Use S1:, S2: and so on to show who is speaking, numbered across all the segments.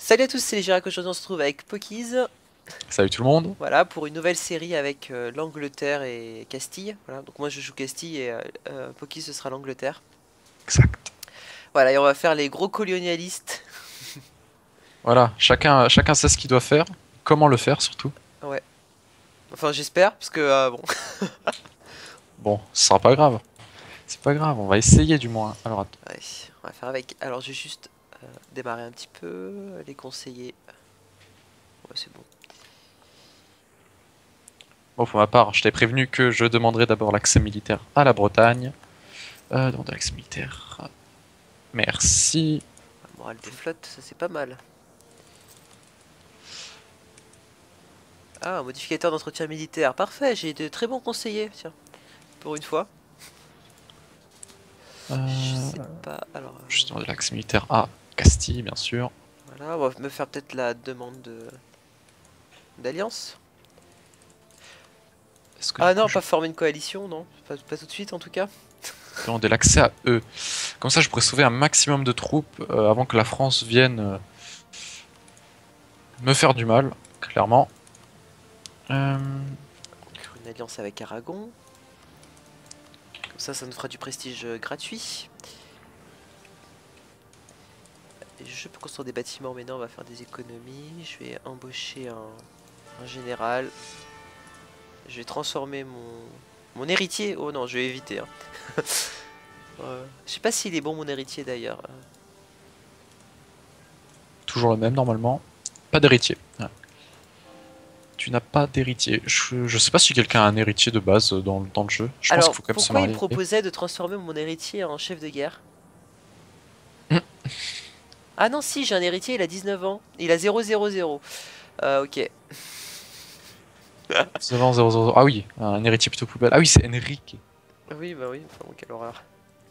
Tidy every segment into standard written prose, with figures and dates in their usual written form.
S1: Salut à tous, c'est les Girac. Aujourd'hui on se retrouve avec Pokies.
S2: Salut tout le monde.
S1: Voilà, pour une nouvelle série avec l'Angleterre et Castille. Voilà, donc moi je joue Castille et Pokies ce sera l'Angleterre.
S2: Exact.
S1: Voilà, et on va faire les gros colonialistes.
S2: Voilà, chacun sait ce qu'il doit faire, comment le faire surtout.
S1: Ouais, enfin j'espère, parce que bon.
S2: Bon, ce sera pas grave. C'est pas grave, on va essayer du moins. Alors attends.
S1: Ouais, on va faire avec. Alors je vais juste démarrer un petit peu, les conseillers. Ouais, c'est bon.
S2: Bon, pour ma part, je t'ai prévenu que je demanderai d'abord l'accès militaire à la Bretagne. Demander l'accès militaire. Merci.
S1: La morale des flottes, ça c'est pas mal. Ah, un modificateur d'entretien militaire, parfait, j'ai de très bons conseillers, tiens, pour une fois. Je sais pas, alors
S2: Je demande l'accès militaire à Castille, bien sûr.
S1: voilà, on va me faire peut-être la demande d'alliance.
S2: Est-ce que du
S1: Ah
S2: coup
S1: non,
S2: je
S1: pas former une coalition, non, pas tout de suite en tout cas.
S2: peux demander l'accès à eux? Comme ça, je pourrais sauver un maximum de troupes avant que la France vienne me faire du mal, clairement. Euh,
S1: Conclure une alliance avec Aragon. Comme ça nous fera du prestige gratuit. Et je peux construire des bâtiments, mais non, on va faire des économies. Je vais embaucher un général. Je vais transformer mon héritier. Oh non, je vais éviter, hein. Je sais pas s'il est bon mon héritier d'ailleurs.
S2: Toujours le même normalement. Pas d'héritier. Ouais. Tu n'as pas d'héritier. Je sais pas si quelqu'un a un héritier de base dans le jeu. Je pense qu'il
S1: Alors,
S2: faut quand même se
S1: pourquoi il me
S2: marier.
S1: proposait de transformer mon héritier en chef de guerre? Ah non, si, j'ai un héritier, il a 19 ans. Il a 000. Ok.
S2: 000. Ah oui, un héritier plutôt poubelle. Ah oui, c'est Enrique.
S1: Oui, bah oui, enfin bon, quelle horreur.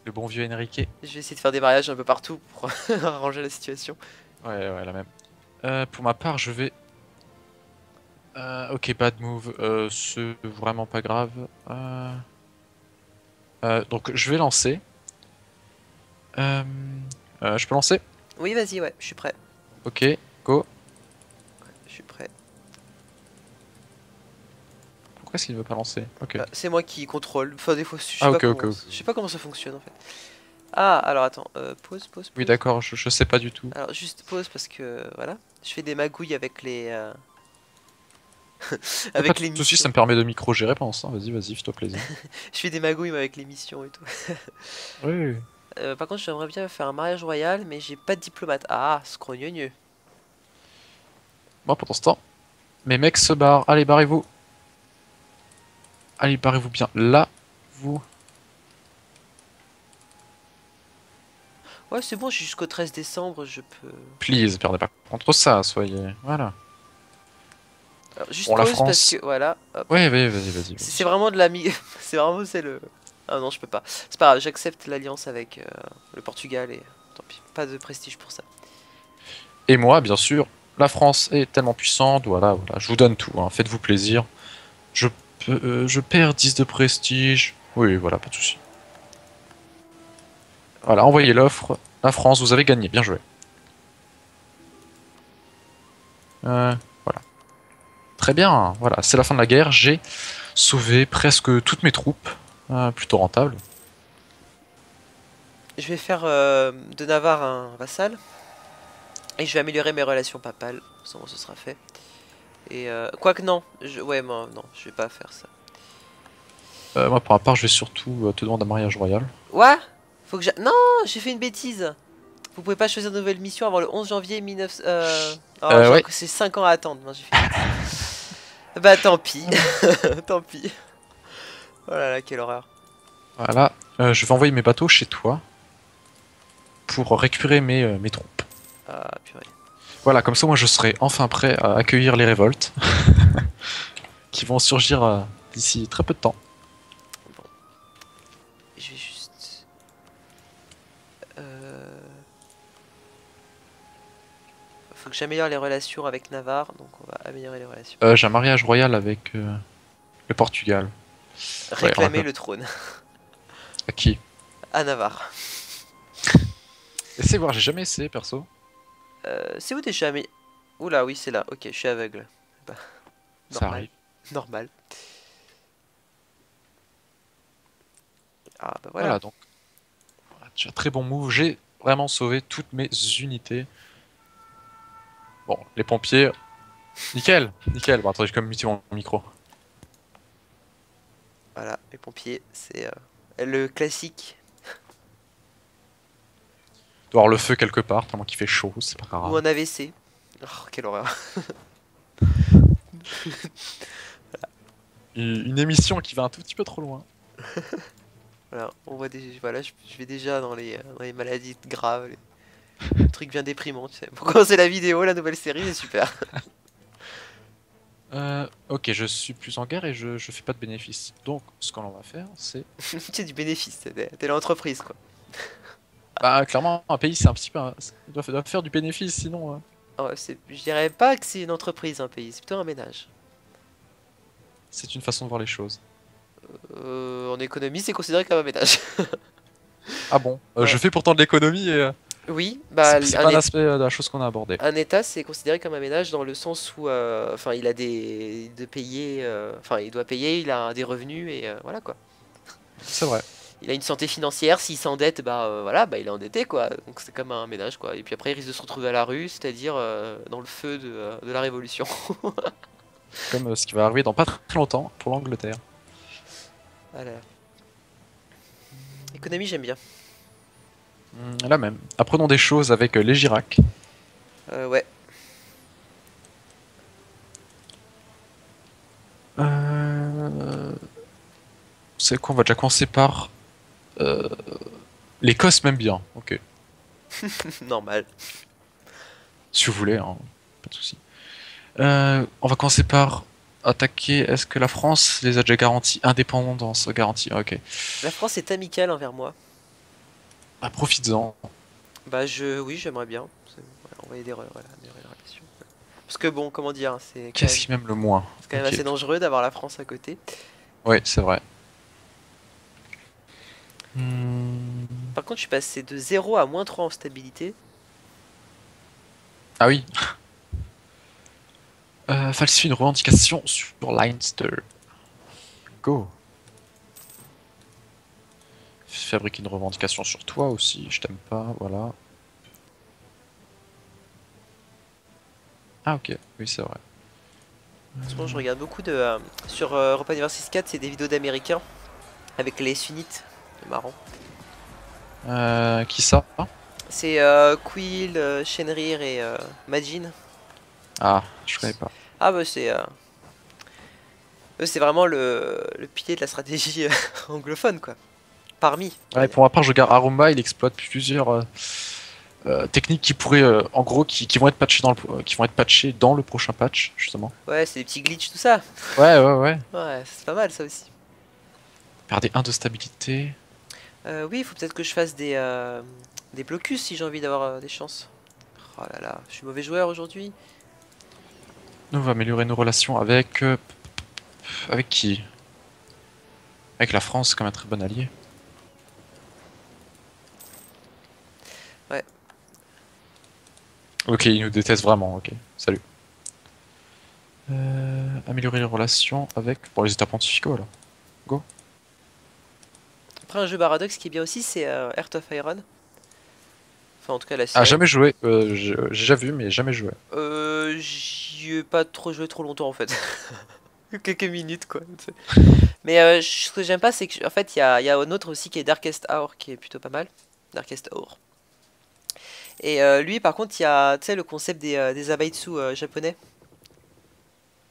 S2: Le bon vieux Enrique.
S1: Je vais essayer de faire des mariages un peu partout pour arranger la situation.
S2: Ouais, ouais, la même. Pour ma part, je vais. Ok, bad move. C'est vraiment pas grave. Donc, je vais lancer. Euh, je peux lancer?
S1: Oui, vas-y, ouais, je suis prêt.
S2: Ok, go.
S1: Je suis prêt.
S2: Pourquoi est-ce qu'il ne veut pas lancer? Ok.
S1: C'est moi qui contrôle. Enfin, des fois,
S2: Ah, ok, ok, ok.
S1: je sais pas comment ça fonctionne en fait. Ah, alors attends,
S2: Oui,
S1: pause.
S2: d'accord, je sais pas du tout.
S1: Alors, juste pause parce que voilà. Je fais des magouilles avec
S2: Pas
S1: avec
S2: de
S1: les
S2: soucis, ça
S1: missions.
S2: me permet de micro-gérer pendant ce temps. Vas-y, vas-y, fais-toi plaisir.
S1: Je fais des magouilles avec les missions et tout.
S2: Oui, oui.
S1: Par contre, j'aimerais bien faire un mariage royal, mais j'ai pas de diplomate. Ah, scrogneux.
S2: Moi, pendant ce temps, mes mecs se barrent. Allez, barrez-vous. Allez, barrez-vous bien. Là, vous.
S1: Ouais, c'est bon, jusqu'au 13 décembre, je peux.
S2: Please, perdez pas contre ça, soyez. Voilà.
S1: Alors, juste
S2: Bon, la
S1: pause parce que
S2: France.
S1: voilà. Hop.
S2: Ouais, ouais, vas-y, vas-y,
S1: C'est
S2: vas-y.
S1: vraiment de la mi. C'est vraiment c'est le. Ah non, je peux pas. C'est pas grave, j'accepte l'alliance avec le Portugal et tant pis. Pas de prestige pour ça.
S2: Et moi, bien sûr, la France est tellement puissante. Voilà, voilà. Je vous donne tout, hein. Faites-vous plaisir. Je perds 10 de prestige. Oui, voilà, pas de souci. Voilà, envoyez l'offre. La France, vous avez gagné. Bien joué. Voilà. Très bien. Voilà, c'est la fin de la guerre. J'ai sauvé presque toutes mes troupes. Plutôt rentable.
S1: Je vais faire de Navarre un vassal. Et je vais améliorer mes relations papales. Ça, bon, ce sera fait. Et quoique non. Ouais, moi, non, je vais pas faire ça.
S2: Moi, pour ma part, je vais surtout te demander un mariage royal.
S1: Ouais. Faut que non, j'ai fait une bêtise. Vous pouvez pas choisir de nouvelle mission avant le 11 janvier 1900. Oh,
S2: Ouais.
S1: c'est 5 ans à attendre. Non, j'ai fait une bêtise. Bah tant pis. Tant pis. Oh là là, quelle horreur.
S2: Voilà. Je vais envoyer mes bateaux chez toi pour récupérer mes troupes.
S1: Ah, purée.
S2: Voilà, comme ça, moi, je serai enfin prêt à accueillir les révoltes qui vont surgir d'ici très peu de temps.
S1: Bon, je vais juste. Euh... Faut que j'améliore les relations avec Navarre, donc on va améliorer les relations.
S2: J'ai un mariage royal avec le Portugal. Ouais, on a
S1: Réclamer
S2: pas.
S1: le trône
S2: À qui?
S1: à Navarre.
S2: Essayez voir, j'ai jamais essayé perso.
S1: C'est où déjà mais... Oula, oui, c'est là. Ok, je suis aveugle. Bah,
S2: Ça
S1: normal.
S2: arrive.
S1: Normal. Ah, bah voilà.
S2: Voilà, donc, voilà, tu as très bon move. J'ai vraiment sauvé toutes mes unités. Bon, les pompiers, nickel, nickel. Bon, attendez, j'ai quand même muté mon micro.
S1: Voilà, les pompiers, c'est le classique.
S2: Il doit y avoir le feu quelque part, tellement qu'il fait chaud, c'est pas
S1: Ou
S2: grave.
S1: un AVC. Oh, quelle horreur.
S2: Une émission qui va un tout petit peu trop loin.
S1: Voilà, on voit voilà, je vais déjà dans les maladies graves, les trucs bien déprimants, tu sais. Pour commencer la vidéo, la nouvelle série, c'est super.
S2: Ok, je suis plus en guerre et je fais pas de bénéfices. Donc, ce qu'on va faire, c'est...
S1: C'est du bénéfice, t'es l'entreprise, quoi.
S2: Bah, clairement, un pays, c'est un petit peu... doit faire du bénéfice, sinon...
S1: Oh, je dirais pas que c'est une entreprise, un pays, c'est plutôt un ménage.
S2: c'est une façon de voir les choses.
S1: En économie, c'est considéré comme un ménage.
S2: Ah bon? Je
S1: Ouais.
S2: fais pourtant de l'économie et...
S1: Oui, bah,
S2: c'est pas l'aspect de la chose qu'on a abordé.
S1: un État, c'est considéré comme un ménage dans le sens où, enfin, il a de payer, enfin, il doit payer, il a des revenus et voilà quoi.
S2: C'est vrai.
S1: Il a une santé financière, s'il s'endette, bah voilà, bah il est endetté quoi. Donc c'est comme un ménage quoi. Et puis après, il risque de se retrouver à la rue, c'est-à-dire dans le feu de la Révolution.
S2: Comme ce qui va arriver dans pas très longtemps pour l'Angleterre.
S1: Voilà. Économie, j'aime bien.
S2: Là même. Apprenons des choses avec les Girac.
S1: Ouais.
S2: C'est quoi? On va déjà commencer par... euh, L'Écosse m'aime bien. Ok.
S1: Normal.
S2: Si vous voulez, hein, pas de souci. On va commencer par attaquer. Est-ce que la France les a déjà garantis? Indépendance garantie. Ok.
S1: La France est amicale envers moi.
S2: Ah, profites-en.
S1: Bah oui, j'aimerais bien. Voilà, envoyer voilà, des relations. Parce que bon, comment dire,
S2: Qu'est-ce qui m'aime le moins?
S1: c'est quand même
S2: Ok.
S1: assez dangereux d'avoir la France à côté.
S2: Ouais, c'est vrai. Hmm.
S1: Par contre, je suis passé de 0 à -3 en stabilité.
S2: Ah oui. Falsifie une revendication sur Leinster. Go. Fabrique une revendication sur toi aussi. Je t'aime pas. Voilà. Ah ok. Oui, c'est vrai.
S1: En ce moment, je regarde beaucoup sur Europa Universalis 4, c'est des vidéos d'Américains avec les sunnites. C'est marrant.
S2: Qui ça?
S1: C'est Quill, Shenrir et Majin.
S2: Ah, je connais pas.
S1: Ah bah eux, c'est vraiment le pilier de la stratégie anglophone quoi. Parmi, on va
S2: Ouais,
S1: dire.
S2: pour ma part, je regarde Aruma, il exploite plusieurs techniques qui pourraient, en gros, qui vont être patchées qui vont être patchées dans le prochain patch, justement.
S1: Ouais, c'est des petits glitches tout ça.
S2: Ouais, ouais, ouais.
S1: Ouais, c'est pas mal ça aussi.
S2: Perdez 1 de stabilité.
S1: Oui, il faut peut-être que je fasse des blocus si j'ai envie d'avoir des chances. Oh là là, je suis mauvais joueur aujourd'hui.
S2: Nous, on va améliorer nos relations avec... avec qui? Avec la France, comme un très bon allié.
S1: Ouais.
S2: Ok, il nous déteste vraiment, ok. Salut. Améliorer les relations avec... Bon, les états pontificaux, alors. Go.
S1: Après, un jeu Paradox qui est bien aussi, c'est Heart of Iron. Enfin, en tout cas, la
S2: Ah,
S1: série.
S2: jamais joué. J'ai déjà vu, mais jamais joué.
S1: J'y ai pas trop joué trop longtemps en fait. Quelques minutes quoi. Mais ce que j'aime pas, c'est que en fait, il y a un autre aussi qui est Darkest Hour qui est plutôt pas mal. Darkest Hour. Et lui, par contre, il y a tu sais, le concept des Abaitsu japonais.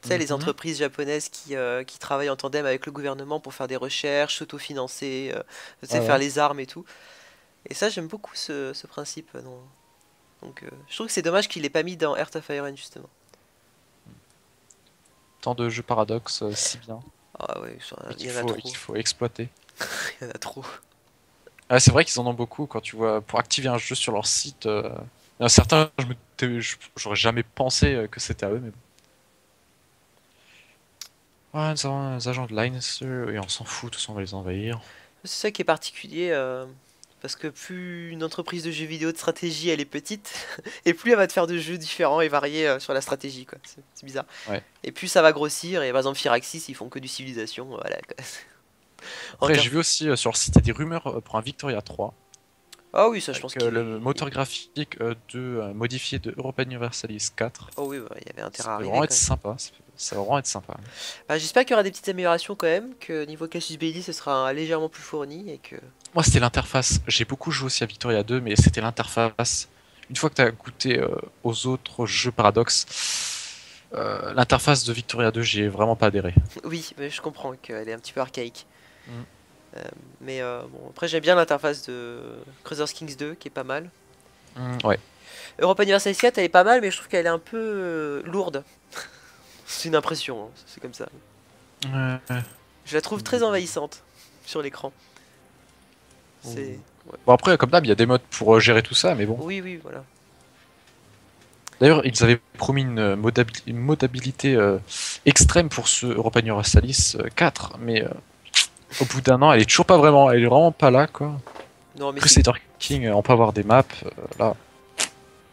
S1: Tu sais, les
S2: Mhm.
S1: entreprises japonaises qui travaillent en tandem avec le gouvernement pour faire des recherches, s'autofinancer, tu sais,
S2: Ouais,
S1: faire
S2: ouais.
S1: les armes et tout. Et ça, j'aime beaucoup ce principe. Donc, je trouve que c'est dommage qu'il l'ait pas mis dans Heart of Iron, justement.
S2: Tant de jeux paradoxes, si bien.
S1: Ah ouais,
S2: Et
S1: il y en a trop.
S2: qu'il faut exploiter.
S1: Il y en a trop.
S2: Ah, c'est vrai qu'ils en ont beaucoup quand tu vois pour activer un jeu sur leur site. Il y en a certains, j'aurais jamais pensé que c'était à eux, mais bon. Ouais, nous avons les agents de Leinster et on s'en fout, de toute façon on va les envahir.
S1: C'est ça qui est particulier. Parce que plus une entreprise de jeux vidéo de stratégie elle est petite, et plus elle va te faire de jeux différents et variés sur la stratégie, quoi. C'est bizarre.
S2: Ouais.
S1: Et plus ça va grossir, et par exemple Firaxis, ils font que du civilisation, voilà, quoi. En
S2: Après,
S1: termes...
S2: j'ai vu aussi sur le site, il y a des rumeurs pour un Victoria 3,
S1: Ah oui, ça je pense
S2: avec
S1: qu'il...
S2: le moteur graphique modifié de Europa Universalis 4.
S1: Oh oui, bah, il y avait
S2: Ça
S1: intérêt à
S2: va
S1: arriver
S2: vraiment être
S1: quand même.
S2: sympa. Ça va vraiment être sympa.
S1: Bah, j'espère qu'il y aura des petites améliorations quand même, que niveau Casus Belli ce sera légèrement plus fourni, et que...
S2: Moi, c'était l'interface. J'ai beaucoup joué aussi à Victoria 2, mais c'était l'interface. Une fois que tu as goûté aux autres jeux Paradox, l'interface de Victoria 2, j'y ai vraiment pas adhéré.
S1: Oui, mais je comprends qu'elle est un petit peu archaïque.
S2: Mm.
S1: Mais bon, après j'aime bien l'interface de Crusader Kings 2 qui est pas mal.
S2: Ouais.
S1: Europa Universalis 4 elle est pas mal, mais je trouve qu'elle est un peu lourde. C'est une impression, hein, c'est comme ça.
S2: Euh,
S1: Je la trouve très envahissante sur l'écran. C'est... ouais.
S2: Bon, après, comme d'hab, il y a des modes pour gérer tout ça, mais bon.
S1: Oui, oui, voilà.
S2: D'ailleurs, ils avaient promis une modabilité extrême pour ce Europa Universalis 4, mais au bout d'un an, elle est toujours pas vraiment. Elle est vraiment pas là, quoi.
S1: Non, mais c'est...
S2: Crusader King, on peut avoir des maps, là.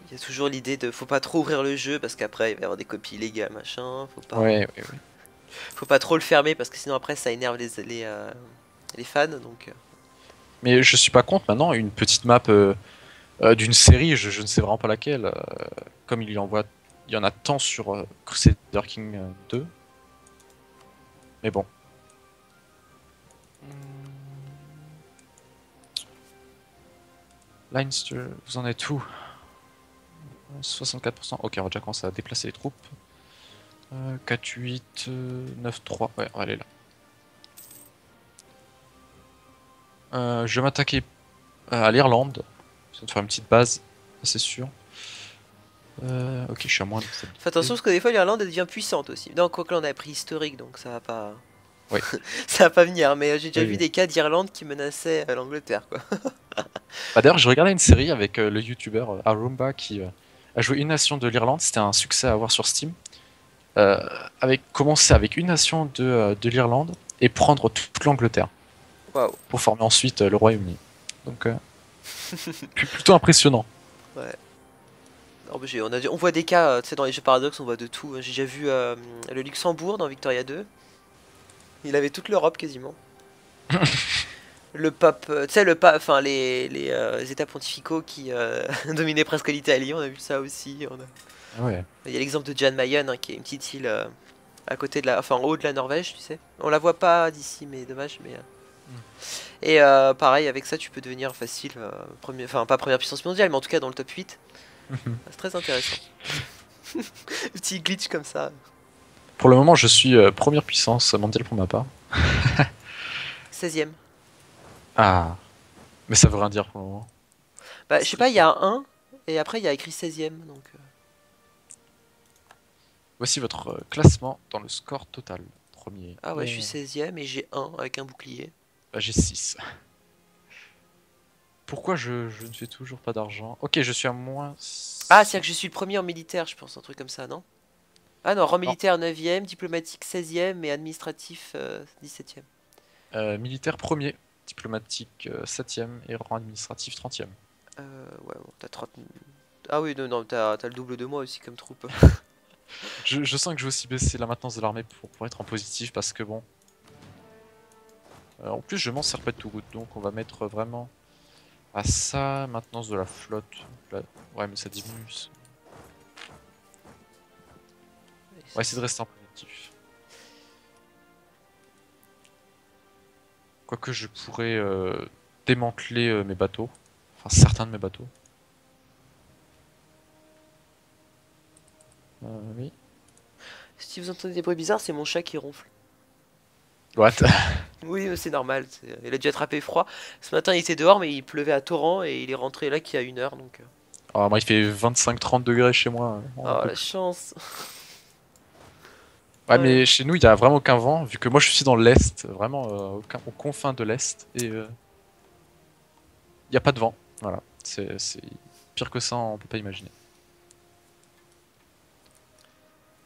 S1: Il y a toujours l'idée de faut pas trop ouvrir le jeu parce qu'après il va y avoir des copies illégales, machin.
S2: Ouais, ouais, ouais.
S1: Faut pas trop le fermer parce que sinon après ça énerve les fans. Donc,
S2: Mais je suis pas contre maintenant une petite map d'une série, je ne sais vraiment pas laquelle. Comme il y en a tant sur Crusader King 2. Mais bon. Leinster, vous en êtes où? 64%. Ok, on va déjà commencer à déplacer les troupes. 4-8, 9-3. Ouais, on va aller là. Je vais m'attaquer à l'Irlande. Ça va te faire une petite base, c'est sûr. Ok, je suis à moins de
S1: fais attention parce que des fois l'Irlande elle devient puissante aussi. Non, quoique là on a pris historique donc ça va pas.
S2: Oui.
S1: Ça va pas venir, mais j'ai déjà
S2: Oui,
S1: vu
S2: oui.
S1: des cas d'Irlande qui menaçaient l'Angleterre, quoi.
S2: Bah, d'ailleurs, je regardais une série avec le youtubeur Arumba qui a joué une nation de l'Irlande. C'était un succès à voir sur Steam. Commencer avec une nation de l'Irlande et prendre toute l'Angleterre
S1: Waouh.
S2: pour former ensuite le Royaume-Uni. Donc, plutôt impressionnant.
S1: Ouais. Non, mais on voit des cas, tu sais, dans les jeux Paradox, on voit de tout. J'ai déjà vu le Luxembourg dans Victoria 2. Il avait toute l'Europe quasiment. Le pape, tu sais, le pape, enfin les états pontificaux qui dominaient presque l'Italie, on a vu ça aussi.
S2: Ah ouais.
S1: Il y a l'exemple de Jan Mayen, hein, qui est une petite île à côté de enfin en haut de la Norvège, tu sais. On la voit pas d'ici, mais dommage. Mais et pareil, avec ça, tu peux devenir facile, enfin pas première puissance mondiale, mais en tout cas dans le top 8. C'est très intéressant. Petit glitch comme ça.
S2: Pour le moment, je suis première puissance mondiale pour ma part.
S1: 16ème.
S2: Ah, mais ça veut rien dire pour le moment.
S1: Bah, je sais pas, il y a un 1, et après il y a écrit 16ème, donc...
S2: Voici votre classement dans le score total. Premier.
S1: Ah ouais, je suis 16ème et j'ai 1 avec un bouclier.
S2: Bah, j'ai 6. Pourquoi je ne fais toujours pas d'argent? Ok, je suis à moins...
S1: Ah, c'est-à-dire que je suis le premier en militaire, je pense, un truc comme ça, non? Ah non, rang
S2: Non.
S1: militaire 9ème, diplomatique 16ème et administratif 17ème.
S2: Militaire premier, diplomatique 7ème et rang administratif 30ème.
S1: Ouais, bon, t'as 30... Ah oui, non, non, t'as le double de moi aussi comme troupe.
S2: Je sens que je vais aussi baisser la maintenance de l'armée pour être en positif parce que bon... en plus, je m'en sers pas de tout good, donc on va mettre vraiment à ça, maintenance de la flotte. Ouais, mais ça diminue. On va essayer de rester en positif. Quoique je pourrais démanteler mes bateaux. Enfin, certains de mes bateaux. Oui.
S1: Si vous entendez des bruits bizarres, c'est mon chat qui ronfle.
S2: What?
S1: Oui, c'est normal, il a dû attraper froid. Ce matin, il était dehors, mais il pleuvait à torrent et il est rentré là qu'il y a 1 heure, donc...
S2: Alors, moi, il fait 25-30 degrés chez moi.
S1: Oh, la chance.
S2: Ouais,
S1: Ouais.
S2: mais chez nous, il n'y a vraiment aucun vent, vu que moi, je suis dans l'Est, vraiment aux confins de l'Est, et il n'y a pas de vent. Voilà, c'est pire que ça, on peut pas imaginer.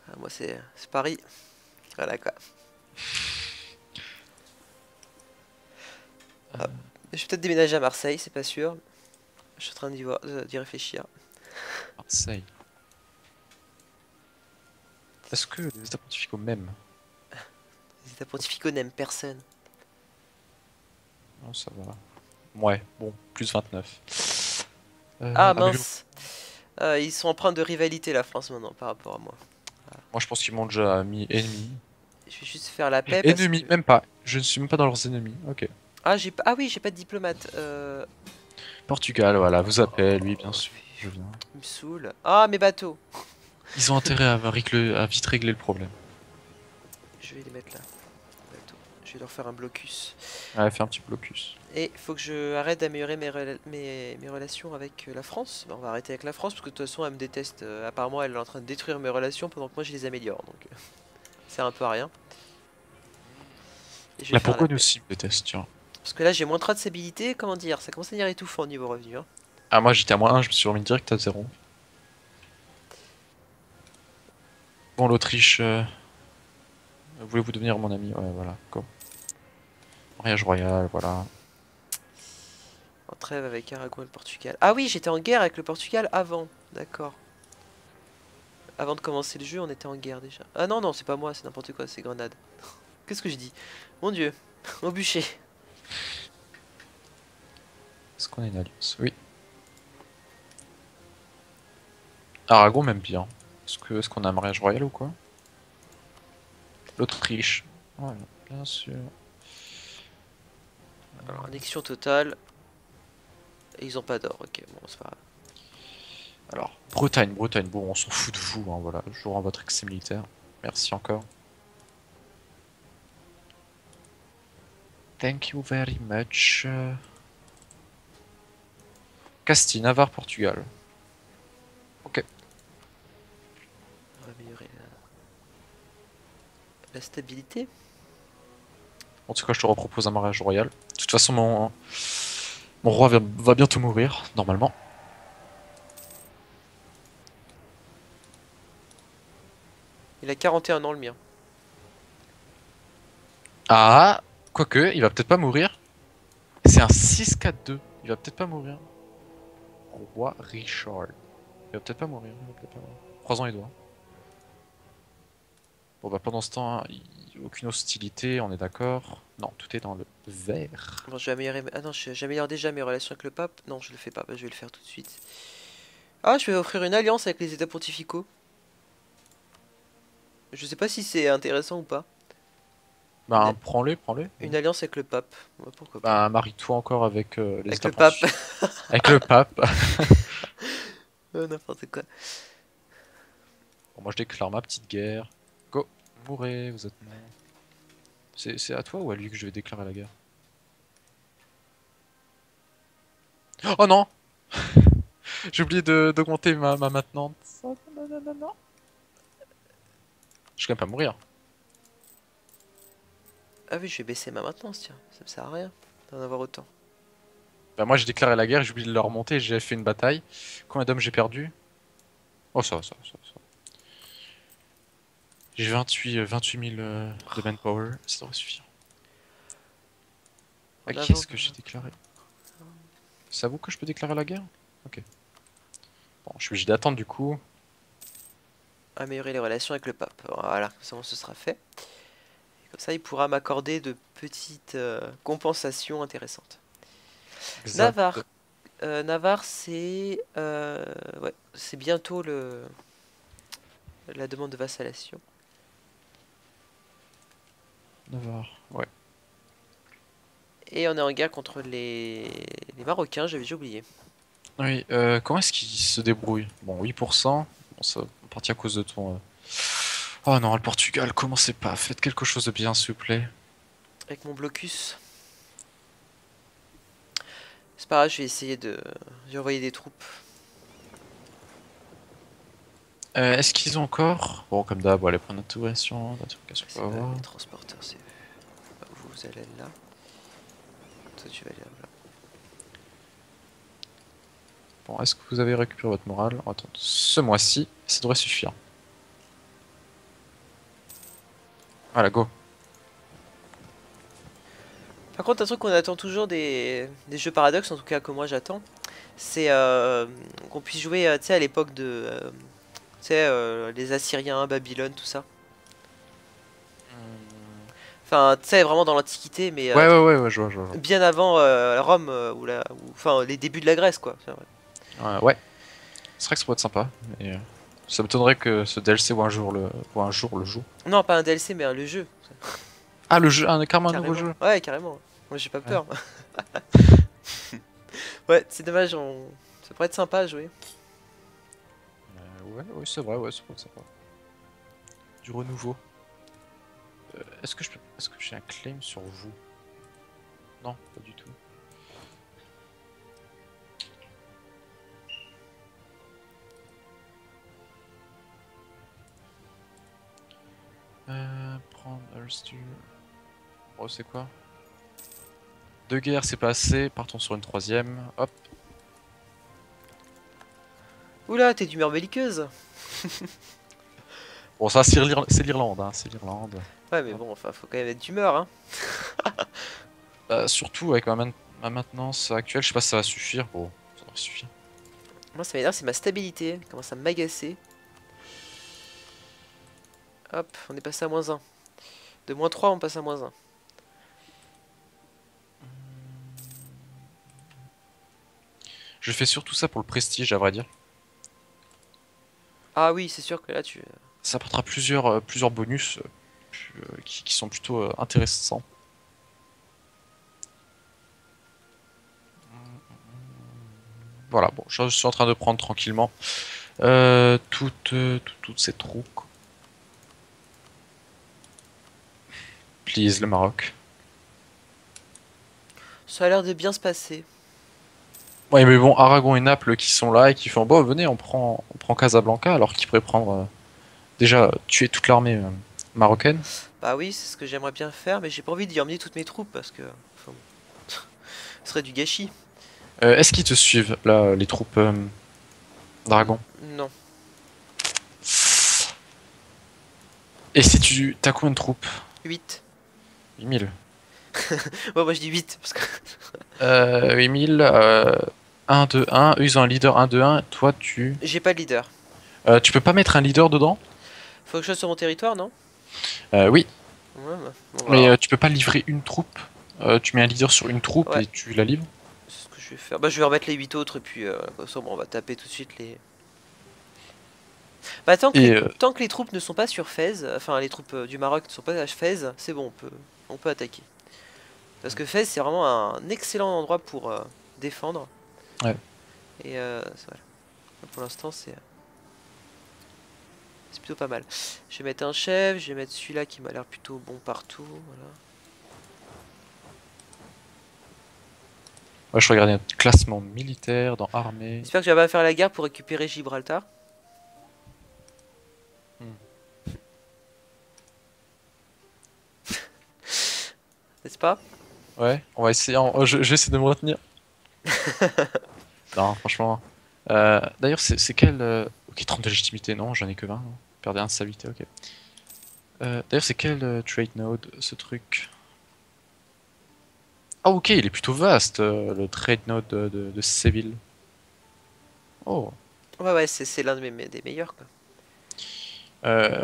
S1: Ah, moi, c'est Paris. Voilà, quoi. Ah, Je vais peut-être déménager à Marseille, c'est pas sûr. Je suis en train d'y réfléchir.
S2: Marseille. Est-ce que les États pontificaux même?
S1: Les États pontificaux n'aiment personne.
S2: Non, ça va. Ouais, bon, plus 29.
S1: Ah
S2: Ah, mais
S1: mince! Ils sont empreints de rivalité la France maintenant par rapport à moi.
S2: moi je pense qu'ils m'ont déjà mis ennemi.
S1: Je vais juste faire la paix parce que...
S2: Ennemi, même pas. Je ne suis même pas dans leurs ennemis. Ok.
S1: Ah, ah oui, j'ai pas de diplomate.
S2: Portugal, voilà, vous appelle, lui, bien
S1: Oh,
S2: sûr. Je viens.
S1: il me saoule. Ah, mes bateaux!
S2: Ils ont intérêt à vite régler le problème.
S1: Je vais les mettre là. Bateaux. Je vais leur faire un blocus.
S2: Ouais, fait un petit blocus.
S1: Et faut que je arrête d'améliorer mes relations avec la France. Bah, on va arrêter avec la France parce que de toute façon elle me déteste. Apparemment elle est en train de détruire mes relations pendant que moi je les améliore. Donc ça sert un peu à rien. Et je vais
S2: La
S1: faire la
S2: Bourgogne
S1: paix.
S2: aussi me déteste, tiens.
S1: Parce que là j'ai moins 3 de stabilité, comment dire, ça commence à devenir étouffant au niveau revenu. Hein.
S2: Ah, moi j'étais à -1, je me suis remis direct à 0. Bon, l'Autriche, voulez-vous devenir mon ami? Ouais, voilà, go. Mariage royal, voilà.
S1: En trêve avec Aragon et le Portugal. Ah oui, j'étais en guerre avec le Portugal avant. D'accord. Avant de commencer le jeu, on était en guerre déjà. Ah non, non, c'est pas moi, c'est n'importe quoi, c'est Grenade. Qu'est-ce que je dis? Mon dieu, au bûcher.
S2: Est-ce qu'on a une alliance? Oui. Aragon m'aime bien. Est-ce qu'on a un mariage royal ou quoi? L'Autriche. Ouais, bien sûr.
S1: Alors, annexion totale. Et ils ont pas d'or, ok, bon, c'est pas grave.
S2: Alors, Bretagne, Bretagne. Bon, on s'en fout de vous, hein, voilà. Je vous rends votre excès militaire. Merci encore. Thank you very much. Castille, Navarre, Portugal. Ok.
S1: On va améliorer la stabilité.
S2: En tout cas, je te repropose un mariage royal. De toute façon, mon roi va bientôt mourir, normalement.
S1: Il a 41 ans le mien.
S2: Ah, quoique, il va peut-être pas mourir. C'est un 6-4-2. Il va peut-être pas mourir. Roi Richard. Il va peut-être pas mourir. Il va peut-être pas mourir. Croisons les doigts. Bon bah pendant ce temps, aucune hostilité, on est d'accord. Non, tout est dans le vert.
S1: Bon, je vais améliorer... Ah non, j'améliore déjà mes relations avec le pape. Non, je le fais pas, bah, je vais le faire tout de suite. Ah, je vais offrir une alliance avec les états pontificaux. Je sais pas si c'est intéressant ou pas.
S2: Bah prends-les, prends-les.
S1: Une alliance avec le pape. Ouais, pourquoi pas.
S2: Bah marie-toi encore avec les
S1: Avec
S2: États
S1: le pape.
S2: pontificaux. Avec le pape.
S1: N'importe quoi.
S2: Bon, moi je déclare ma petite guerre. Go, mourrez, vous êtes morts. C'est à toi ou à lui que je vais déclarer la guerre? Oh non! J'ai oublié d'augmenter ma maintenance. Oh, non, non, non, non. Je vais quand même pas mourir.
S1: Ah oui, je vais baisser ma maintenance, tiens. Ça me sert à rien d'en avoir autant.
S2: Bah moi j'ai déclaré la guerre, j'ai oublié de le remonter, j'ai fait une bataille. Combien d'hommes j'ai perdu? Oh ça, ça, ça, ça. J'ai 28 000 de manpower, ça devrait suffire. À qui est-ce que j'ai déclaré? C'est à vous que je peux déclarer la guerre? Ok. Bon, je suis obligé d'attendre du coup.
S1: Améliorer les relations avec le pape. Voilà, ça ce sera fait. Et comme ça, il pourra m'accorder de petites compensations intéressantes.
S2: Exact.
S1: Navarre. Navarre, ouais, c'est bientôt la demande de vassallation.
S2: Navarre, ouais.
S1: Et on est en guerre contre les Marocains, j'avais déjà oublié.
S2: Oui, comment est-ce qu'il se débrouille? Bon, 8%. Bon, ça partit à cause de ton... Oh non, le Portugal, commencez pas. Faites quelque chose de bien, s'il vous plaît.
S1: Avec mon blocus. C'est pas grave, je vais essayer d'y envoyer des troupes.
S2: Est-ce qu'ils ont encore... Bon, comme d'hab, allez prendre notre intuition.
S1: C'est pas les transporteurs, c'est... Vous allez là. Toi, tu vas aller là.
S2: Bon, est-ce que vous avez récupéré votre morale? Attends, ce mois-ci, ça devrait suffire. Voilà, go.
S1: Par contre, un truc qu'on attend toujours des jeux Paradox, en tout cas que moi j'attends, c'est qu'on puisse jouer tu sais, à l'époque de tu sais, les Assyriens, Babylone, tout ça. Enfin, tu sais, vraiment dans l'Antiquité, mais
S2: Ouais, je vois, je vois.
S1: bien avant Rome, enfin les débuts de la Grèce, quoi. C'est vrai.
S2: Ouais, c'est vrai que ça pourrait être sympa, mais ça m'étonnerait que ce DLC voit un jour le jour.
S1: Non, pas un DLC, mais le jeu.
S2: Ah, le jeu, carrément un nouveau
S1: Carrément.
S2: jeu.
S1: Ouais, carrément. Moi j'ai pas
S2: Ouais.
S1: peur. Ouais, c'est dommage, ça pourrait être sympa à jouer.
S2: Ouais, c'est vrai, ouais, ça pourrait être sympa. Du renouveau. Est-ce que j'ai un claim sur vous? Non, pas du tout. Prendre Ulster. Oh, c'est quoi? Deux guerres, c'est pas assez. Partons sur une troisième. Hop.
S1: Oula, t'es d'humeur belliqueuse.
S2: Bon, ça, c'est l'Irlande, hein, c'est l'Irlande.
S1: Ouais, mais
S2: Hop.
S1: bon, enfin, faut quand même être d'humeur, hein.
S2: Surtout avec ma maintenance actuelle, je sais pas si ça va suffire. Bon, ça devrait suffire.
S1: Moi, ça m'énerve, c'est ma stabilité. Elle commence à m'agacer. Hop, on est passé à -1. De -3, on passe à -1.
S2: Je fais surtout ça pour le prestige, à vrai dire.
S1: Ah oui, c'est sûr que là, tu...
S2: Ça apportera plusieurs bonus qui sont plutôt intéressants. Voilà, bon, je suis en train de prendre tranquillement toutes ces troupes. Please, le Maroc.
S1: Ça a l'air de bien se passer.
S2: Ouais, mais bon, Aragon et Naples qui sont là et qui font bon, venez, on prend Casablanca alors qu'ils pourraient prendre déjà tuer toute l'armée marocaine.
S1: Bah oui, c'est ce que j'aimerais bien faire, mais j'ai pas envie d'y emmener toutes mes troupes parce que... enfin, ce serait du gâchis.
S2: Est-ce qu'ils te suivent là, les troupes d'Aragon?
S1: Non.
S2: Et si tu t'as combien de troupes?
S1: 8.
S2: 8000.
S1: Ouais, moi je dis 8 parce que...
S2: 8000, 1, 2, 1. Eux, ils ont un leader 1, 2, 1. Toi,
S1: J'ai pas de leader.
S2: tu peux pas mettre un leader dedans?
S1: Faut que je sois sur mon territoire, non?
S2: Oui,
S1: Ouais, bah, bon,
S2: mais
S1: bah,
S2: tu peux pas livrer une troupe. Tu mets un leader sur une troupe
S1: ouais,
S2: et tu la livres.
S1: c'est ce que je vais faire. Bah je vais remettre les 8 autres et puis comme ça, bon, on va taper tout de suite les... Bah
S2: Et
S1: tant que les troupes ne sont pas sur Fès, enfin les troupes du Maroc ne sont pas à Fès, c'est bon, on peut attaquer. Parce que Fès c'est vraiment un excellent endroit pour défendre.
S2: ouais.
S1: Et voilà. Pour l'instant c'est plutôt pas mal. Je vais mettre un chef, je vais mettre celui-là qui m'a l'air plutôt bon partout. Voilà.
S2: Ouais, je regardais notre classement militaire dans armée.
S1: J'espère que j'avais à faire la guerre pour récupérer Gibraltar.
S2: Hmm.
S1: N'est-ce pas?
S2: Ouais, on va essayer. J'essaie de me retenir. Non, franchement. D'ailleurs, c'est quel. Ok, 30 de légitimité, non, j'en ai que 20. Non. Perdez un de stabilité, ok. D'ailleurs, c'est quel trade node ce truc? Ah, ok, il est plutôt vaste, le trade node de Séville. Oh.
S1: Ouais, c'est l'un de des meilleurs quoi.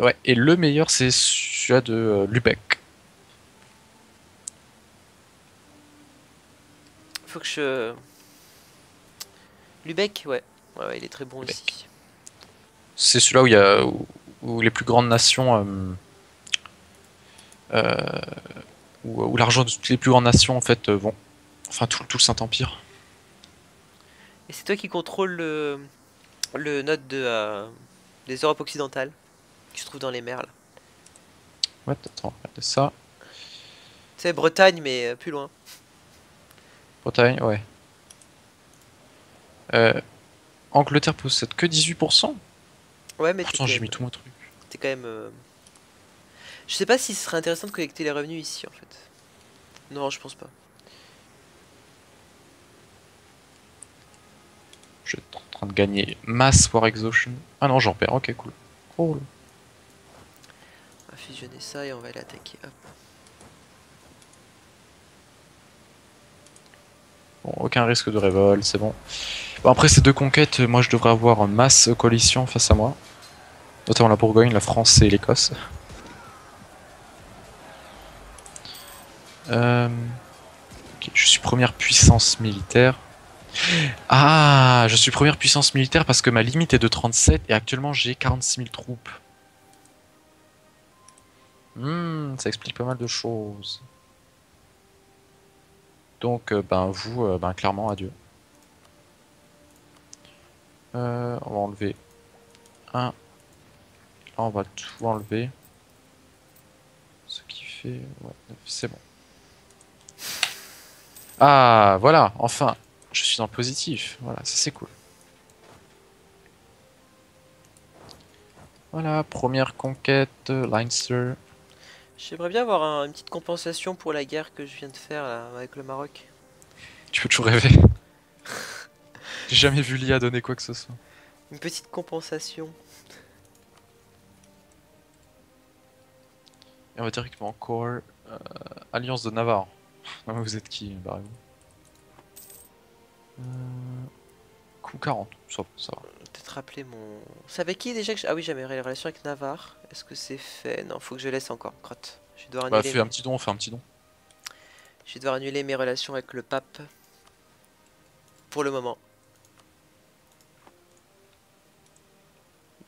S2: Ouais, et le meilleur, c'est celui de Lubeck.
S1: Faut que je... Lubeck, ouais. Ouais, il est très bon
S2: Lubeck.
S1: aussi.
S2: C'est celui-là où il y a où les plus grandes nations, où l'argent de toutes les plus grandes nations en fait vont, enfin tout le Saint-Empire.
S1: Et c'est toi qui contrôle le node des Europes occidentales, qui se trouve dans les mers là.
S2: Ouais, attends, regardez ça.
S1: Tu sais, Bretagne, mais plus loin.
S2: Bretagne, ouais. Euh, Angleterre possède que 18%.
S1: Ouais, mais
S2: Pourtant j'ai mis tout mon truc.
S1: t'es quand même... Je sais pas si ce serait intéressant de collecter les revenus ici en fait. Non, je pense pas.
S2: Je suis en train de gagner Mass War Exhaustion. Ah non, j'en perds, ok, cool. Cool.
S1: On va fusionner ça et on va l'attaquer. Hop.
S2: Bon, aucun risque de révolte, c'est bon. Bon, après ces deux conquêtes, moi je devrais avoir en masse coalition face à moi. Notamment la Bourgogne, la France et l'Écosse. Ok, je suis première puissance militaire. Ah, je suis première puissance militaire parce que ma limite est de 37 et actuellement j'ai 46 000 troupes. Ça explique pas mal de choses. Donc, ben vous, ben clairement, adieu. On va enlever un. Là, on va tout enlever. Ce qui fait... Ouais, c'est bon. Ah, voilà, enfin, je suis dans le positif. Voilà, ça c'est cool. Voilà, première conquête, Leinster.
S1: J'aimerais bien avoir une petite compensation pour la guerre que je viens de faire là, avec le Maroc.
S2: Tu peux toujours rêver. J'ai jamais vu l'IA donner quoi que ce soit.
S1: Une petite compensation.
S2: Et on va directement encore Alliance de Navarre. Non, mais vous êtes qui, barrez-vous. Coup 40, ça va.
S1: Peut-être rappeler mon... C'est avec qui déjà que Ah oui, j'avais les relations avec Navarre. Est-ce que c'est fait? Non, faut que je laisse encore. Crotte. Je vais devoir
S2: Bah
S1: annuler
S2: fais un
S1: mes...
S2: petit don, fais un petit don.
S1: Je vais devoir annuler mes relations avec le pape. Pour le moment.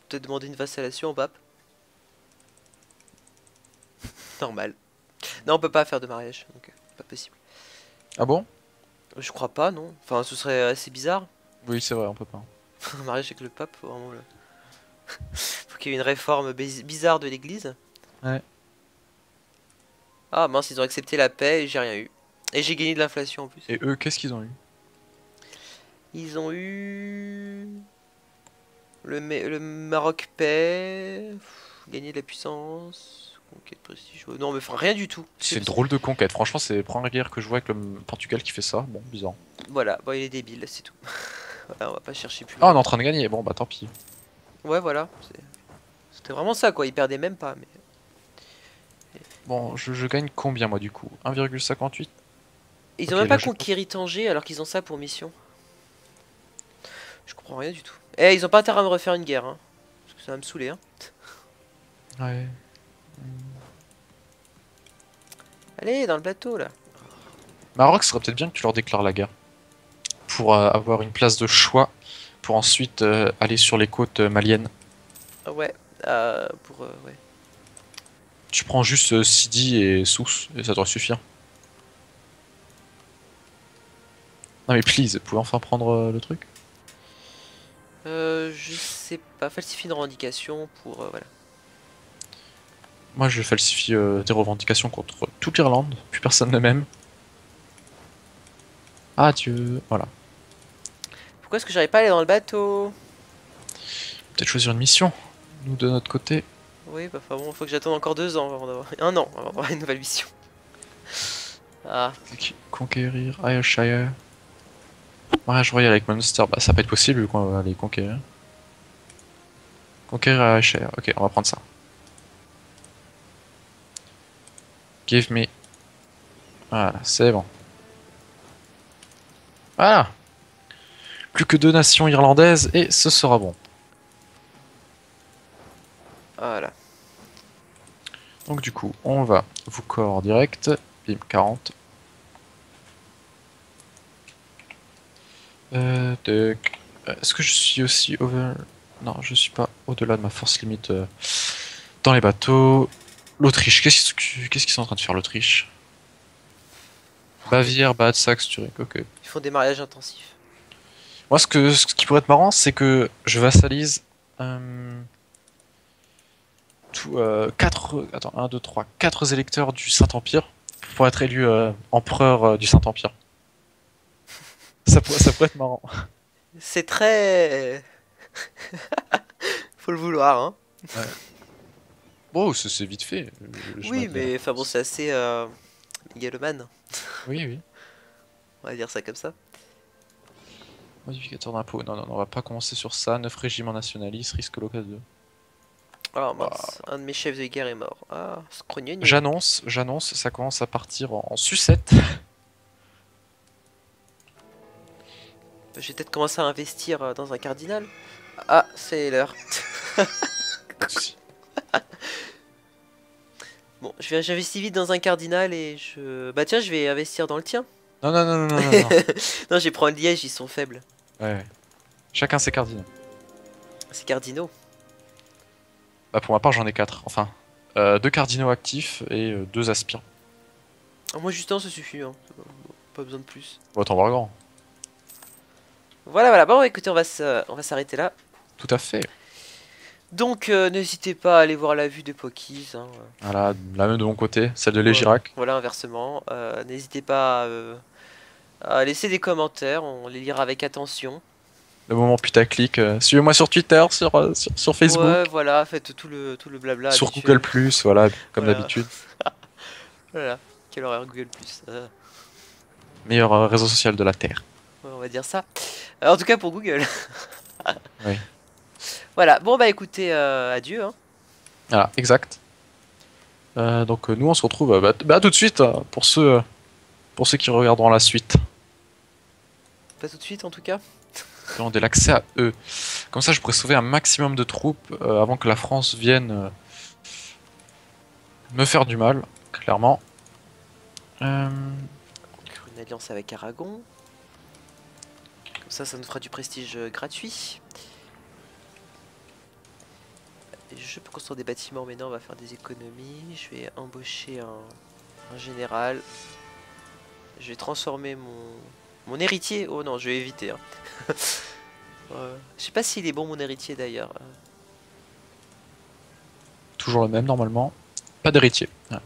S1: Te demander une vassallation au pape. Normal. Non, on peut pas faire de mariage, donc pas possible.
S2: Ah bon?
S1: Je crois pas, non. Enfin, ce serait assez bizarre.
S2: Oui, c'est vrai, on peut pas.
S1: Un mariage avec le pape, faut vraiment le... Faut qu'il y ait une réforme bizarre de l'église.
S2: Ouais.
S1: Ah mince, ils ont accepté la paix et j'ai rien eu. Et j'ai gagné de l'inflation en plus.
S2: Et eux, qu'est-ce qu'ils ont eu?
S1: Ils ont eu... le Maroc paix... Gagner de la puissance... Conquête prestige... Non mais enfin rien du tout.
S2: C'est une drôle de conquête, franchement c'est la première guerre que je vois avec le Portugal qui fait ça, bon, bizarre.
S1: Voilà, bon il est débile, c'est tout. Voilà, on va pas chercher plus
S2: Ah, on
S1: loin.
S2: est en train de gagner, bon bah tant pis.
S1: Ouais voilà, c'était vraiment ça quoi, ils perdaient même pas. Mais...
S2: Bon, je gagne combien moi du coup? 1,58?
S1: Ils ont
S2: Ok,
S1: même
S2: là
S1: pas
S2: je...
S1: conquéri Tanger alors qu'ils ont ça pour mission. Je comprends rien du tout. Eh, ils ont pas intérêt à me refaire une guerre, hein. Parce que ça va me saouler, hein.
S2: Ouais.
S1: Allez, dans le bateau là.
S2: Maroc, ce serait peut-être bien que tu leur déclares la guerre. Pour avoir une place de choix, pour ensuite aller sur les côtes maliennes.
S1: Ah ouais, ouais.
S2: Tu prends juste Sidi et Sousse, et ça devrait suffire. Non mais please, vous pouvez enfin prendre le truc?
S1: Je sais pas, falsifier une revendication pour, voilà.
S2: Moi je falsifie des revendications contre toute l'Irlande, plus personne ne m'aime. Ah Dieu, voilà.
S1: Pourquoi est-ce que j'arrive pas à aller dans le bateau?
S2: Peut-être choisir une mission, nous de notre côté.
S1: Oui, bah enfin bon, faut que j'attende encore 2 ans avant d'avoir... Un an avant d'avoir une nouvelle mission. Ah,
S2: Conquérir Ayrshire. Mariage royal avec Munster, bah ça va pas être possible vu qu'on va les conquérir. Conquérir Ayrshire, ok, on va prendre ça. Give me. Voilà, c'est bon. Voilà. Plus que 2 nations irlandaises et ce sera bon.
S1: voilà.
S2: Donc du coup, on va vous corps direct. Bim, 40. Est-ce que je suis aussi over... Non, je suis pas au-delà de ma force limite dans les bateaux. L'Autriche, qu'est-ce qu'ils sont en train de faire l'Autriche? Bavière, Bad Saxe, Zurich, ok.
S1: Ils font des mariages intensifs.
S2: Moi, ce qui pourrait être marrant, c'est que je vassalise 4, attends, 1, 2, 3, 4 électeurs du Saint-Empire pour être élu empereur du Saint-Empire. Ça pourrait être marrant.
S1: C'est très... Faut le vouloir, hein.
S2: Ouais. Bon, c'est vite fait.
S1: Oui, mais enfin bon, c'est assez mégalomane.
S2: Oui, oui.
S1: On va dire ça comme ça.
S2: Modificateur d'impôt. Non, non, non, on va pas commencer sur ça. 9 régiments nationalistes, risque local 2.
S1: Oh mince, un de mes chefs de guerre est mort. Ah, scrognogno.
S2: J'annonce, ça commence à partir en sucette.
S1: Je vais peut-être commencer à investir dans un cardinal. Ah, c'est l'heure.
S2: Pas de soucis.
S1: Bon, j'investis vite dans un cardinal et je... Bah tiens, je vais investir dans le tien.
S2: Non, non, non, non, non, non.
S1: Non, je vais prendre Liège, ils sont faibles.
S2: Ouais, ouais. Chacun ses cardinaux.
S1: C'est cardinaux.
S2: Bah, pour ma part, j'en ai 4. Enfin, 2 cardinaux actifs et 2 aspirants.
S1: Ah, moi, juste un, ça suffit. Hein. Pas besoin de plus.
S2: Bon, t'en voir grand.
S1: Voilà, voilà. Bon, écoutez, on va s'arrêter là.
S2: Tout à fait.
S1: Donc, n'hésitez pas à aller voir la vue de Pokies. Hein.
S2: Voilà, la même de mon côté, celle de
S1: Voilà,
S2: Légirac.
S1: voilà, inversement. N'hésitez pas à laisser des commentaires, on les lira avec attention.
S2: Le moment putaclic. Suivez-moi sur Twitter, sur Facebook,
S1: Ouais, voilà, faites tout le blabla
S2: sur
S1: habituel.
S2: Google+, voilà, comme
S1: Voilà.
S2: d'habitude.
S1: Voilà, quelle horreur Google+.
S2: Meilleur réseau social de la Terre.
S1: Ouais, on va dire ça. En tout cas pour Google.
S2: Oui.
S1: Voilà, bon bah écoutez, adieu. Hein.
S2: Voilà, exact. Donc nous on se retrouve bah, tout de suite pour ceux qui regarderont la suite.
S1: Pas tout de suite en tout cas.
S2: Qui ont de l'accès à eux. Comme ça je pourrais sauver un maximum de troupes avant que la France vienne me faire du mal, clairement.
S1: Une alliance avec Aragon. Comme ça nous fera du prestige gratuit. Je peux construire des bâtiments, mais non, on va faire des économies. Je vais embaucher un général. Je vais transformer mon héritier. Oh non, je vais éviter. Hein. Je sais pas s'il est bon mon héritier d'ailleurs.
S2: Toujours le même normalement. Pas d'héritier. Ouais.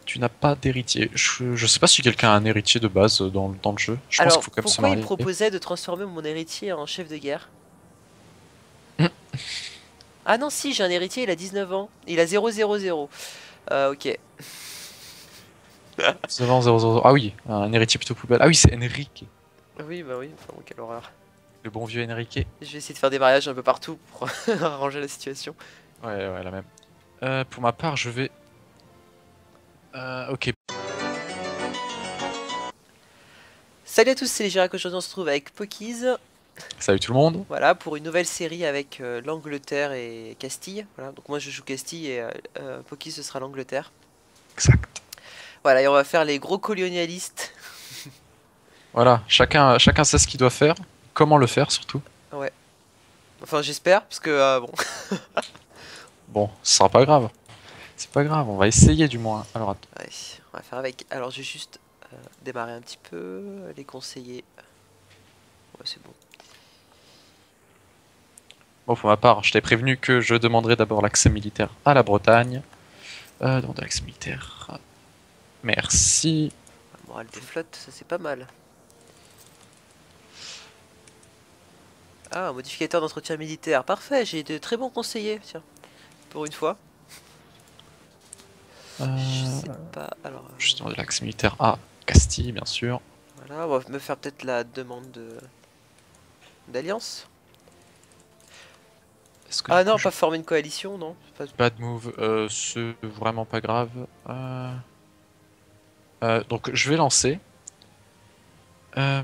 S2: Tu n'as pas d'héritier. Je sais pas si quelqu'un a un héritier de base dans le jeu. Je pense
S1: Alors,
S2: qu'il faut quand même se
S1: pourquoi il
S2: marier.
S1: me proposait de transformer mon héritier en chef de guerre? Ah non, si, j'ai un héritier, il a 19 ans. Il a 000. Ok.
S2: 000. Ah oui, un héritier plutôt poubelle. Ah oui, c'est Enrique.
S1: Oui, bah oui, enfin, bon, quelle horreur.
S2: Le bon vieux Enrique.
S1: Je vais essayer de faire des mariages un peu partout pour arranger la situation.
S2: Ouais, ouais, la même. Pour ma part, je vais... ok.
S1: Salut à tous, c'est les Girac. Aujourd'hui on se retrouve avec Pokies.
S2: Salut tout le monde.
S1: Voilà, pour une nouvelle série avec l'Angleterre et Castille. Voilà, donc moi je joue Castille et Pokies ce sera l'Angleterre.
S2: Exact.
S1: Voilà, et on va faire les gros colonialistes.
S2: Voilà, chacun sait ce qu'il doit faire. Comment le faire surtout.
S1: Ouais. Enfin j'espère, parce que bon.
S2: Bon, ce sera pas grave. C'est pas grave, on va essayer du moins. Alors attends.
S1: Ouais, on va faire avec. Alors je vais juste démarrer un petit peu, les conseillers. Ouais, c'est bon.
S2: Bon, pour ma part, je t'ai prévenu que je demanderai d'abord l'accès militaire à la Bretagne. Demander l'accès militaire. Merci.
S1: La morale des flottes, ça c'est pas mal. Ah, un modificateur d'entretien militaire. Parfait, j'ai de très bons conseillers, tiens. Pour une fois. Je sais pas, alors...
S2: Je demande l'accès militaire à Castille, bien sûr.
S1: Voilà, on va me faire peut-être la demande d'alliance. Ah non, pas former une coalition, non pas...
S2: Bad move, c'est vraiment pas grave. Donc je vais lancer. Je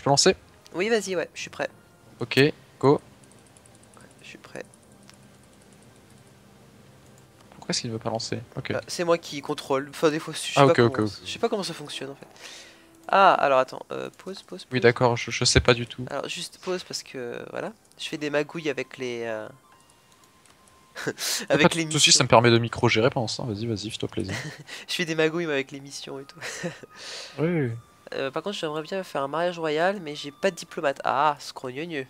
S2: peux lancer?
S1: Oui, vas-y, ouais, je suis prêt.
S2: Ok, go.
S1: Je suis prêt.
S2: Pourquoi est-ce qu'il ne veut pas lancer? Ok.
S1: C'est moi qui contrôle. Enfin, des fois, je sais
S2: Ah,
S1: pas
S2: ok,
S1: comment...
S2: ok.
S1: Je sais pas comment ça fonctionne en fait. Ah, alors attends, pause.
S2: Oui, d'accord, je sais pas du tout.
S1: Alors juste pause parce que voilà, je fais des magouilles avec les avec les
S2: Tout aussi,
S1: missions.
S2: ça me permet de micro-gérer pendant ça. Vas-y, fais-toi plaisir.
S1: Je fais des magouilles mais avec les missions et tout.
S2: Oui.
S1: Par contre, j'aimerais bien faire un mariage royal, mais j'ai pas de diplomate. Ah, scrogneux.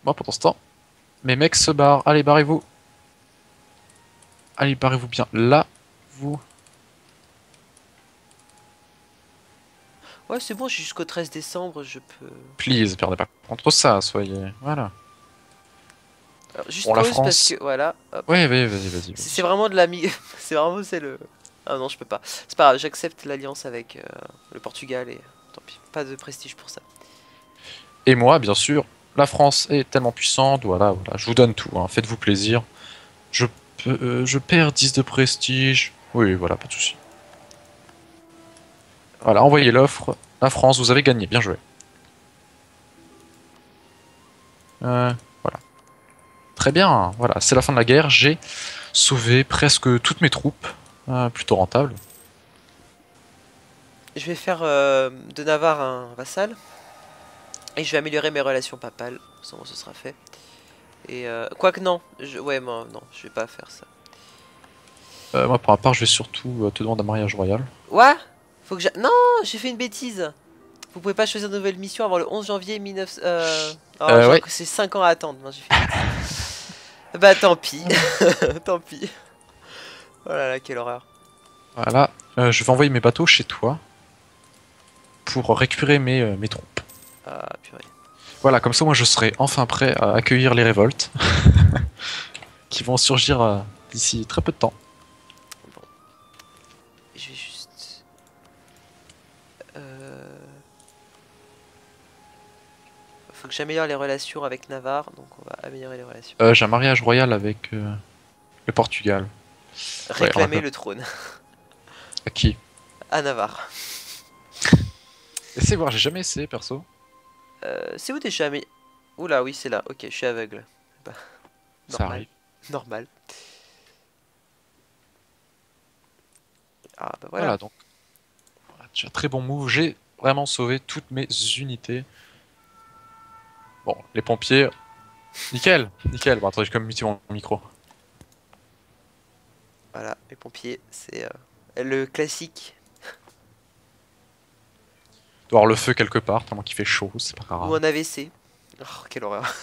S2: Moi, pendant ce temps, mes mecs se barrent. Allez, barrez-vous. Allez, barrez-vous bien. Là, vous.
S1: Ouais, c'est bon, jusqu'au 13 décembre, je peux...
S2: Please, perdez pas contre ça, soyez... Voilà.
S1: Alors, juste
S2: Pour la
S1: pause
S2: France.
S1: parce que, voilà. Hop.
S2: Ouais, vas-y.
S1: C'est vraiment de la c'est vraiment, c'est le... Ah non, je peux pas. C'est pas grave, j'accepte l'alliance avec le Portugal et... Tant pis, pas de prestige pour ça.
S2: Et moi, bien sûr, la France est tellement puissante, voilà, je vous donne tout, hein, faites-vous plaisir. Je perds 10 de prestige. Oui, voilà, pas de soucis. Voilà, envoyez l'offre. La France, vous avez gagné, bien joué. Voilà. Très bien, voilà, c'est la fin de la guerre. J'ai sauvé presque toutes mes troupes. Plutôt rentable.
S1: Je vais faire de Navarre un vassal. Et je vais améliorer mes relations papales. Ça, ce sera fait. Et quoique non. Ouais, moi, non, je vais pas faire ça.
S2: Moi, pour ma part, je vais surtout te demander un mariage royal.
S1: Ouais. Faut que non, j'ai fait une bêtise. Vous pouvez pas choisir de nouvelle mission avant le 11 janvier 19... Alors,
S2: Ouais.
S1: c'est 5 ans à attendre. Non, j'ai fait une bêtise. Bah tant pis. Tant pis. Oh là là, quelle horreur.
S2: Voilà, je vais envoyer mes bateaux chez toi pour récupérer mes troupes.
S1: Ah, purée.
S2: Voilà, comme ça, moi, je serai enfin prêt à accueillir les révoltes qui vont surgir d'ici très peu de temps.
S1: Bon. Je vais juste... Faut que j'améliore les relations avec Navarre, donc on va améliorer les relations.
S2: J'ai un mariage royal avec le Portugal. Ouais,
S1: Réclamer le trône
S2: à qui?
S1: à Navarre.
S2: Essaye voir, j'ai jamais essayé perso.
S1: C'est où déjà mais... Oula, oui, c'est là. Ok, je suis aveugle. Bah,
S2: Ça
S1: normal.
S2: arrive.
S1: Normal. Ah bah
S2: Voilà,
S1: voilà.
S2: donc, voilà, tu as très bon move. J'ai vraiment sauvé toutes mes unités. Bon, les pompiers, nickel, nickel. Bon, attends, j'ai quand même muté mon micro.
S1: Voilà, les pompiers, c'est le classique.
S2: Il doit y avoir le feu quelque part, tellement qu'il fait chaud, c'est pas
S1: Ou
S2: grave.
S1: un AVC. Oh, quelle horreur.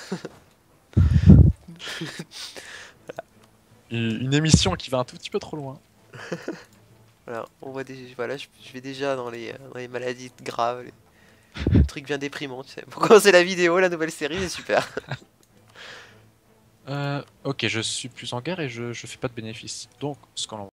S2: Une émission qui va un tout petit peu trop loin.
S1: Voilà, on voit déjà, voilà, je vais déjà dans les maladies graves, les trucs bien déprimants, tu sais. Pour commencer la vidéo, la nouvelle série, c'est super.
S2: Ok, je suis plus en guerre et je fais pas de bénéfices. Donc, ce qu'on